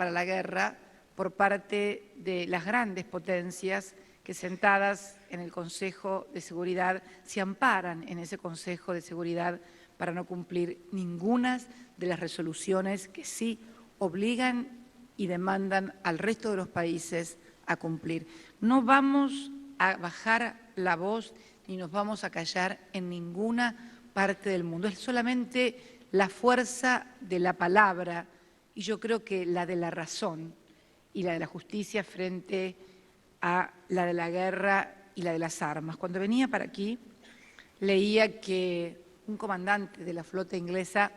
para la guerra por parte de las grandes potencias que sentadas en el Consejo de Seguridad se amparan en ese Consejo de Seguridad para no cumplir ninguna de las resoluciones que sí obligan y demandan al resto de los países a cumplir. No vamos a bajar la voz ni nos vamos a callar en ninguna parte del mundo. Es solamente la fuerza de la palabra y yo creo que la de la razón y la de la justicia frente a la de la guerra y la de las armas. Cuando venía para aquí, leía que un comandante de la flota inglesa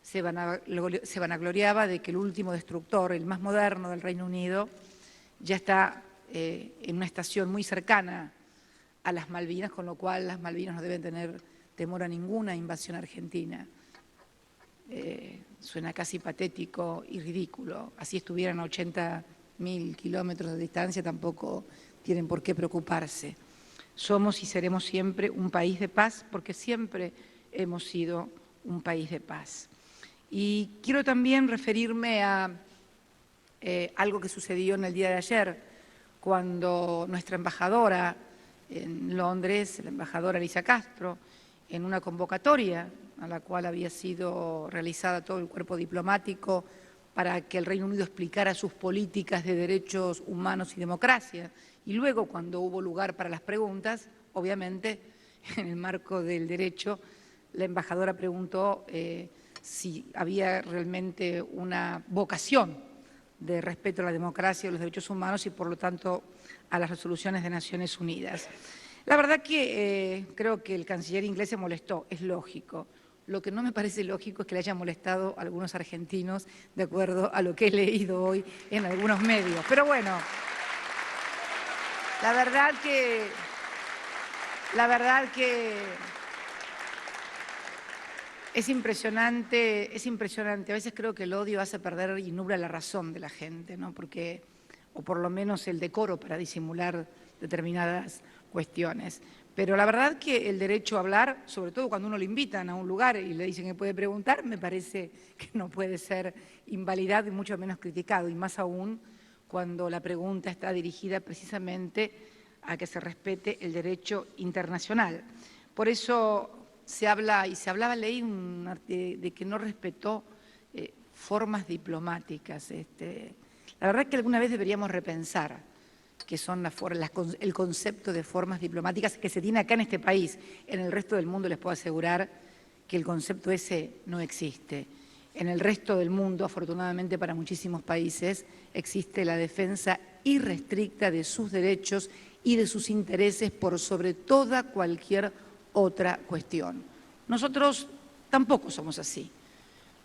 se vanagloriaba de que el último destructor, el más moderno del Reino Unido, ya está en una estación muy cercana a las Malvinas, con lo cual las Malvinas no deben tener temor a ninguna invasión argentina. Suena casi patético y ridículo. Así estuvieran a 80.000 kilómetros de distancia, tampoco tienen por qué preocuparse. Somos y seremos siempre un país de paz, porque siempre hemos sido un país de paz. Y quiero también referirme a algo que sucedió en el día de ayer, cuando nuestra embajadora en Londres, la embajadora Elisa Castro, en una convocatoria a la cual había sido realizada todo el cuerpo diplomático para que el Reino Unido explicara sus políticas de derechos humanos y democracia. Y luego, cuando hubo lugar para las preguntas, obviamente, en el marco del derecho, la embajadora preguntó si había realmente una vocación de respeto a la democracia y a los derechos humanos y, por lo tanto, a las resoluciones de Naciones Unidas. La verdad que creo que el canciller inglés se molestó, es lógico. Lo que no me parece lógico es que le hayan molestado a algunos argentinos, de acuerdo a lo que he leído hoy en algunos medios. Pero bueno, la verdad que es impresionante. A veces creo que el odio hace perder y nubla la razón de la gente, ¿no? Porque, o por lo menos el decoro para disimular determinadas cuestiones. Pero la verdad que el derecho a hablar, sobre todo cuando uno lo invitan a un lugar y le dicen que puede preguntar, me parece que no puede ser invalidado y mucho menos criticado, y más aún cuando la pregunta está dirigida precisamente a que se respete el derecho internacional. Por eso se habla, y se hablaba, leí de que no respetó formas diplomáticas. La verdad que alguna vez deberíamos repensar que son el concepto de formas diplomáticas que se tiene acá en este país. En el resto del mundo les puedo asegurar que el concepto ese no existe. En el resto del mundo, afortunadamente para muchísimos países, existe la defensa irrestricta de sus derechos y de sus intereses por sobre toda cualquier otra cuestión. Nosotros tampoco somos así.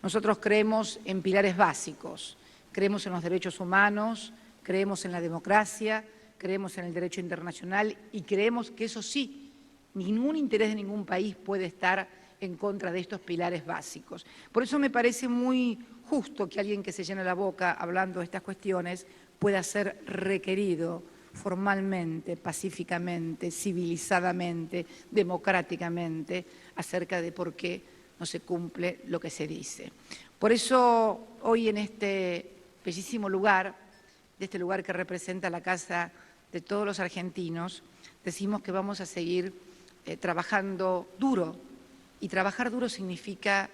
Nosotros creemos en pilares básicos, creemos en los derechos humanos, creemos en la democracia, creemos en el derecho internacional y creemos que eso sí, ningún interés de ningún país puede estar en contra de estos pilares básicos. Por eso me parece muy justo que alguien que se llena la boca hablando de estas cuestiones pueda ser requerido formalmente, pacíficamente, civilizadamente, democráticamente, acerca de por qué no se cumple lo que se dice. Por eso, hoy en este bellísimo lugar, de este lugar que representa la casa de todos los argentinos, decimos que vamos a seguir trabajando duro. Y trabajar duro significa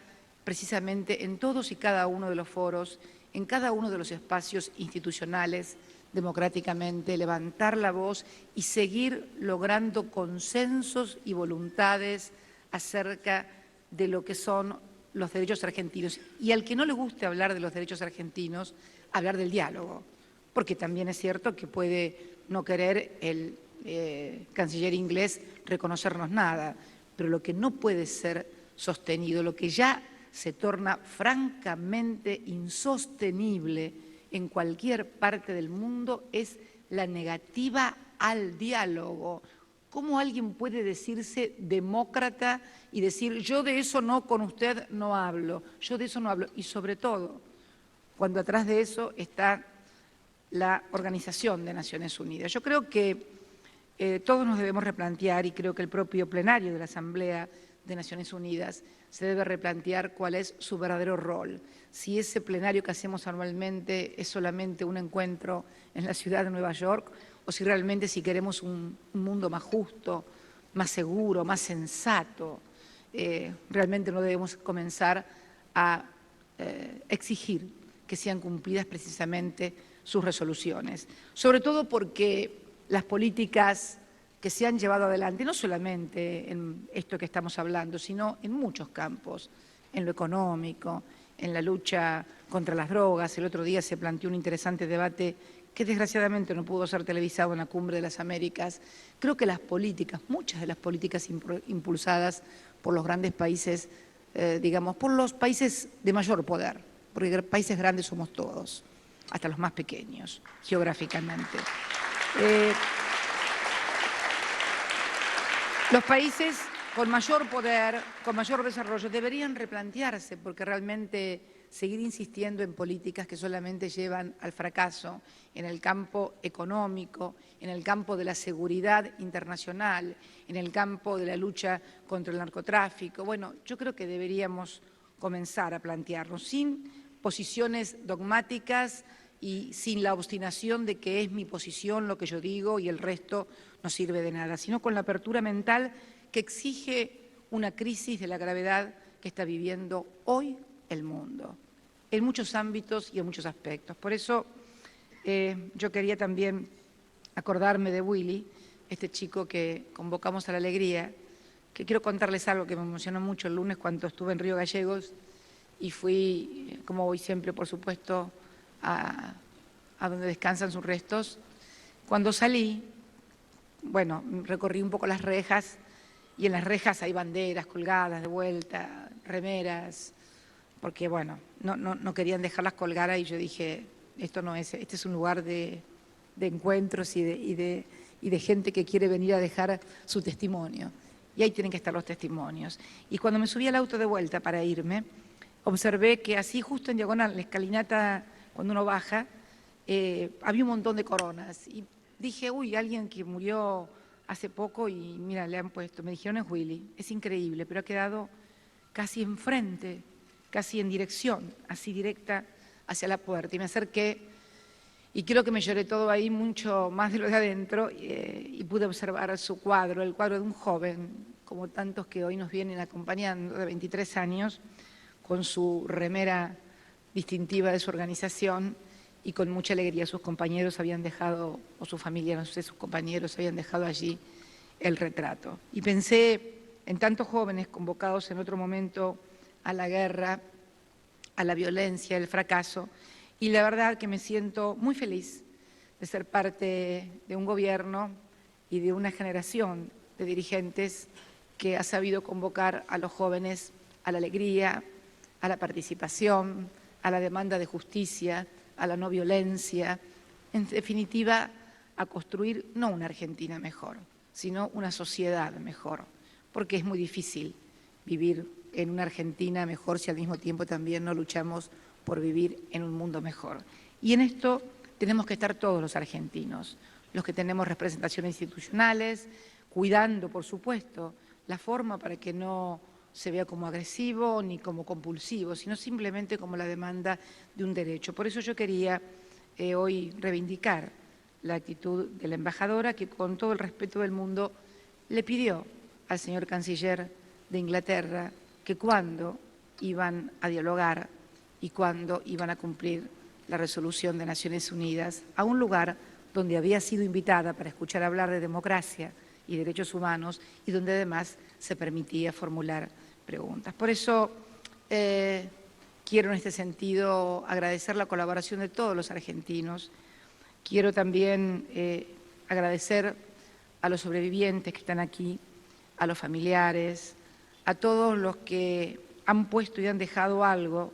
precisamente en todos y cada uno de los foros, en cada uno de los espacios institucionales, democráticamente, levantar la voz y seguir logrando consensos y voluntades acerca de lo que son los derechos argentinos. Y al que no le guste hablar de los derechos argentinos, hablar del diálogo, porque también es cierto que puede no querer el canciller inglés reconocernos nada, pero lo que no puede ser sostenido, lo que ya se torna francamente insostenible en cualquier parte del mundo, es la negativa al diálogo. ¿Cómo alguien puede decirse demócrata y decir yo de eso no, con usted no hablo, yo de eso no hablo? Y sobre todo, cuando atrás de eso está la Organización de Naciones Unidas. Yo creo que todos nos debemos replantear, y creo que el propio plenario de la Asamblea de Naciones Unidas se debe replantear cuál es su verdadero rol. Si ese plenario que hacemos anualmente es solamente un encuentro en la ciudad de Nueva York, o si realmente queremos un mundo más justo, más seguro, más sensato, realmente no debemos comenzar a exigir que sean cumplidas precisamente sus resoluciones. Sobre todo porque las políticas que se han llevado adelante, no solamente en esto que estamos hablando, sino en muchos campos, en lo económico, en la lucha contra las drogas. El otro día se planteó un interesante debate que desgraciadamente no pudo ser televisado en la Cumbre de las Américas. Creo que las políticas, muchas de las políticas impulsadas por los grandes países, digamos, por los países de mayor poder, porque países grandes somos todos, hasta los más pequeños, geográficamente. Los países con mayor poder, con mayor desarrollo, deberían replantearse, porque realmente seguir insistiendo en políticas que solamente llevan al fracaso en el campo económico, en el campo de la seguridad internacional, en el campo de la lucha contra el narcotráfico. Bueno, yo creo que deberíamos comenzar a plantearnos sin posiciones dogmáticas y sin la obstinación de que es mi posición lo que yo digo y el resto no sirve de nada, sino con la apertura mental que exige una crisis de la gravedad que está viviendo hoy el mundo, en muchos ámbitos y en muchos aspectos. Por eso yo quería también acordarme de Willy, este chico que convocamos a la alegría, que quiero contarles algo que me emocionó mucho el lunes cuando estuve en Río Gallegos y fui, como voy siempre, por supuesto, a donde descansan sus restos. Cuando salí, bueno, recorrí un poco las rejas y en las rejas hay banderas colgadas de vuelta, remeras, porque bueno, no querían dejarlas colgar y yo dije, esto no es, este es un lugar de encuentros y de gente que quiere venir a dejar su testimonio. Y ahí tienen que estar los testimonios. Y cuando me subí al auto de vuelta para irme, observé que así justo en diagonal, la escalinata, cuando uno baja, había un montón de coronas. Y dije, uy, alguien que murió hace poco y mira, le han puesto, me dijeron es Willy, es increíble, pero ha quedado casi enfrente, casi en dirección, así directa hacia la puerta. Y me acerqué y creo que me lloré todo ahí mucho más de lo de adentro y pude observar su cuadro, el cuadro de un joven, como tantos que hoy nos vienen acompañando, de 23 años, con su remera distintiva de su organización y con mucha alegría sus compañeros habían dejado, o su familia, no sé, sus compañeros habían dejado allí el retrato. Y pensé en tantos jóvenes convocados en otro momento a la guerra, a la violencia, al fracaso, y la verdad que me siento muy feliz de ser parte de un gobierno y de una generación de dirigentes que ha sabido convocar a los jóvenes a la alegría, a la participación, a la demanda de justicia, a la no violencia, en definitiva, a construir no una Argentina mejor, sino una sociedad mejor, porque es muy difícil vivir en una Argentina mejor si al mismo tiempo también no luchamos por vivir en un mundo mejor. Y en esto tenemos que estar todos los argentinos, los que tenemos representaciones institucionales, cuidando, por supuesto, la forma para que no se vea como agresivo ni como compulsivo, sino simplemente como la demanda de un derecho. Por eso yo quería hoy reivindicar la actitud de la embajadora que con todo el respeto del mundo le pidió al señor canciller de Inglaterra que cuando iban a dialogar y cuando iban a cumplir la resolución de Naciones Unidas a un lugar donde había sido invitada para escuchar hablar de democracia y derechos humanos y donde además se permitía formular preguntas. Por eso quiero en este sentido agradecer la colaboración de todos los argentinos. Quiero también agradecer a los sobrevivientes que están aquí, a los familiares, a todos los que han puesto y han dejado algo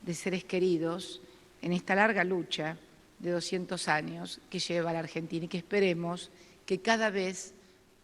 de seres queridos en esta larga lucha de 200 años que lleva la Argentina y que esperemos que cada vez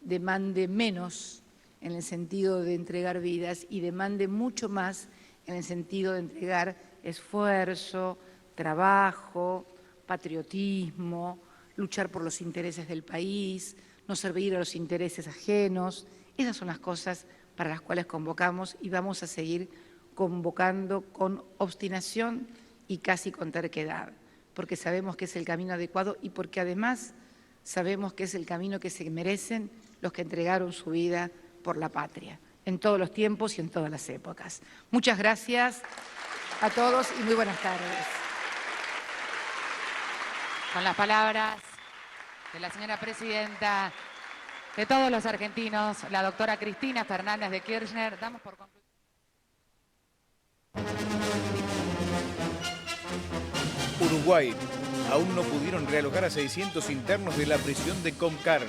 demande menos en el sentido de entregar vidas y demande mucho más en el sentido de entregar esfuerzo, trabajo, patriotismo, luchar por los intereses del país, no servir a los intereses ajenos. Esas son las cosas para las cuales convocamos y vamos a seguir convocando con obstinación y casi con terquedad, porque sabemos que es el camino adecuado y porque además sabemos que es el camino que se merecen los que entregaron su vida por la patria, en todos los tiempos y en todas las épocas. Muchas gracias a todos y muy buenas tardes. Con las palabras de la señora presidenta de todos los argentinos, la doctora Cristina Fernández de Kirchner, damos por concluido. Uruguay. Aún no pudieron realojar a 600 internos de la prisión de Concar.